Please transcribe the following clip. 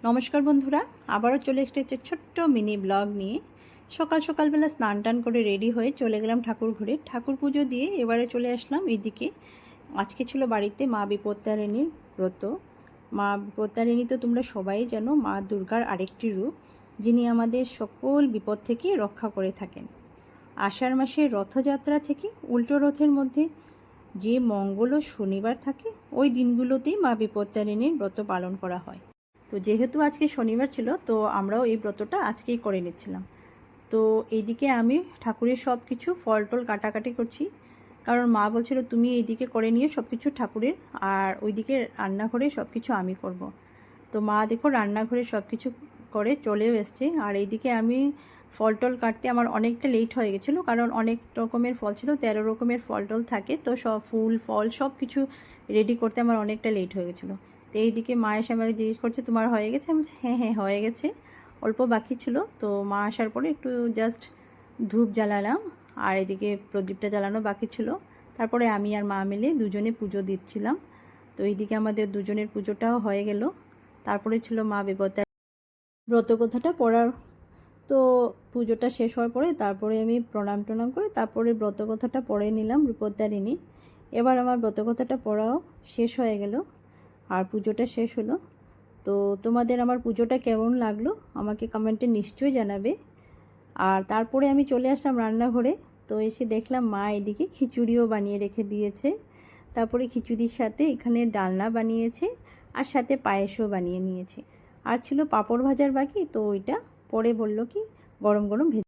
নমস্কার বন্ধুরা, আবারও চলে এসেছে ছোট্ট মিনি ব্লগ নিয়ে। সকালবেলা স্নান টান করে রেডি হয়ে চলে গেলাম ঠাকুর ঘরে। ঠাকুর পুজো দিয়ে এবারে চলে আসলাম এদিকে। আজকে ছিল বাড়িতে মা বিপত্তারিণীর ব্রত। মা বিপত্তারিণী তো তোমরা সবাই জানো, মা দুর্গার আরেকটি রূপ, যিনি আমাদের সকল বিপদ থেকে রক্ষা করে থাকেন। আষাঢ় মাসের রথযাত্রা থেকে উল্টো রথের মধ্যে যে মঙ্গল ও শনিবার থাকে, ওই দিনগুলোতেই মা বিপত্তারিণীর ব্রত পালন করা হয়। তো যেহেতু আজকে শনিবার ছিল, তো আমরাও এই ব্রতটা আজকেই করে নিচ্ছিলাম। তো এইদিকে আমি ঠাকুরের সব কিছু ফল টল কাটাকাটি করছি, কারণ মা বলছিল তুমি এইদিকে করে নিয়ে সব কিছু ঠাকুরের, আর ওইদিকে রান্নাঘরে সব কিছু আমি করব। তো মা দেখো রান্নাঘরে সব কিছু করে চলেও এসছে, আর এইদিকে আমি ফল টল কাটতে আমার অনেকটা লেট হয়ে গেছিলো, কারণ অনেক রকমের ফল ছিল, 13 রকমের ফল টল থাকে, তো সব ফুল ফল সব কিছু রেডি করতে আমার অনেকটা লেট হয়ে গেছিলো। তো এইদিকে মা এসে আমাকে জিজ্ঞেস করছে তোমার হয়ে গেছে? আমি বলছি হ্যাঁ হ্যাঁ হয়ে গেছে, অল্প বাকি ছিল। তো মা আসার পরে একটু জাস্ট ধূপ জ্বালালাম, আর এদিকে প্রদীপটা জ্বালানো বাকি ছিল। তারপরে আমি আর মা মিলে দুজনে পুজো দিচ্ছিলাম। তো এইদিকে আমাদের দুজনের পুজোটাও হয়ে গেল। তারপরে ছিল মা বিপত্তা ব্রতকথাটা পড়ার। তো পুজোটা শেষ হওয়ার পরে তারপরে আমি প্রণাম টনাম করে তারপরে ব্রতকথাটা পড়ে নিলাম বিপত্তারিণী। এবার আমার ব্রতকথাটা পড়াও শেষ হয়ে গেল, আর পুজোটা শেষ হলো। তো তোমাদের আমার পুজোটা কেমন লাগলো আমাকে কমেন্টে নিশ্চয়ই জানাবে। আর তারপরে আমি চলে আসলাম রান্নাঘরে। তো এসে দেখলাম মা এদিকে খিচুড়িও বানিয়ে রেখে দিয়েছে। তারপরে খিচুড়ির সাথে এখানে ডালনা বানিয়েছে, আর সাথে পায়েসও বানিয়ে নিয়েছে। আর ছিল পাঁপড় ভাজার বাকি, তো ওইটা পরে বললো কি গরম গরম ভেজে